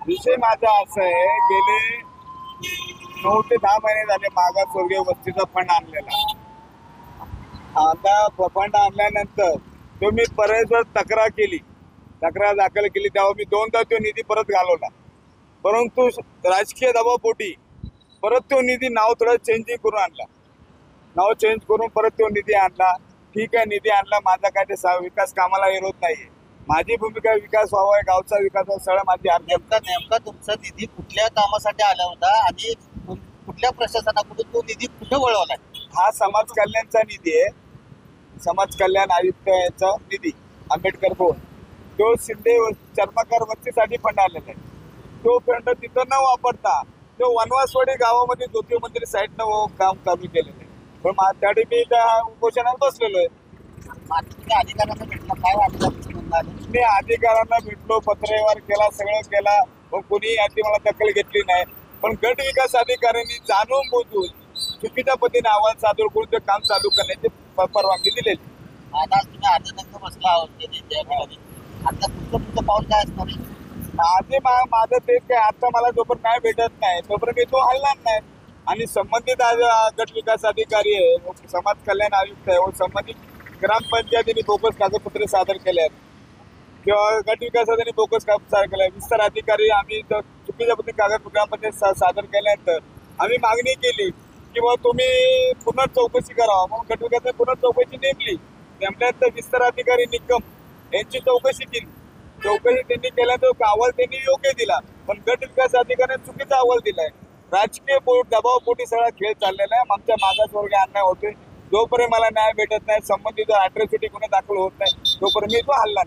विषय माझा असा आहे, गेले 9 ते 10 महिने झाले मागासवर्गीय वस्तीचा फंड आणलेला. आता फंड आणल्यानंतर तो मी बरेच वेळ तक्रार दाखल केली. तेव्हा मी 2दा तो निधी परत घालवला. परंतु राजकीय दबावपोटी परत तो निधी नाव थोडं चेंजिंग करून आणला. नाव चेंज करून परत तो निधी आणला. ठीक आहे, निधी आणला. माझा काय ते विकास कामाला विरोध नाहीये. माझी भूमिका विकास व्हावा, गावचा विकास व्हावा, सगळं माझी नेमका तुमचा निधी कुठल्या कामासाठी आला होता आणि कुठल्या प्रशासनाकडून तो निधी कुठे वळवलाय? हा समाज कल्याणचा निधी आहे. समाज कल्याण आयुक्त यांचा निधी आंबेडकर भवन, तो शिंदे चर्मकार वस्तीसाठी फंड आलेला आहे. तो फंड तिथं न वापरता तो वनवासवाडी गावामध्ये ज्योती मंदिर साईडनं काम चालू केलेलं आहे. पण त्यासाठी मी त्या उपोषणात बसलेलो आहे. तुम्ही अधिकाऱ्यांना भेटला, काय वाटलं? मी अधिकाऱ्यांना भेटलो, पत्रव्यवहार केला, सगळं केला, पण कोणी याची मला दखल घेतली नाही. पण गट विकास अधिकाऱ्यांनी जाणून बुजून चुकीच्या पद्धतीने अहवाल सादर करून ते काम चालू करण्याची परवानगी दिलेली. आता तुम्ही अर्धनग्न बसला आहोत, आता तुमचं पाऊल काय असणार आहे? माझं तेच काय, आता मला जोपर्यंत नाही भेटत नाही तोपर्यंत मी तो हलणार नाही. आणि संबंधित गट विकास अधिकारी आहे, समाज कल्याण आयुक्त आहे, संबंधित ग्रामपंचायतीने बोगस कागदपत्रे सादर केले आहेत किंवा गट विकासाने बोगस कागद सादर केले. विस्तार अधिकारी आम्ही चुकीच्या पद्धतीने कागद ग्रामपंचायत सादर केल्यानंतर आम्ही मागणी केली की बाबा तुम्ही पुन्हा चौकशी करावा. म्हणून गट विकासाने पुन्हा चौकशी नेमल्यानंतर विस्तार अधिकारी निकम यांची चौकशी केली. चौकशी त्यांनी केल्यानंतर अहवाल त्यांनी योग्य दिला, पण गट विकास अधिकाऱ्याने चुकीचा अहवाल दिलाय. राजकीय दबावपोटी सगळा खेळ चाललेला आहे. आमच्या मागासवर्गीय अन्याय होते. जोपर्यंत मला न्याय भेटत नाही, संबंधित अॅट्रॉसिटी गुन्हे दाखल होत नाही, तोपर्यंत मी तो हल्ला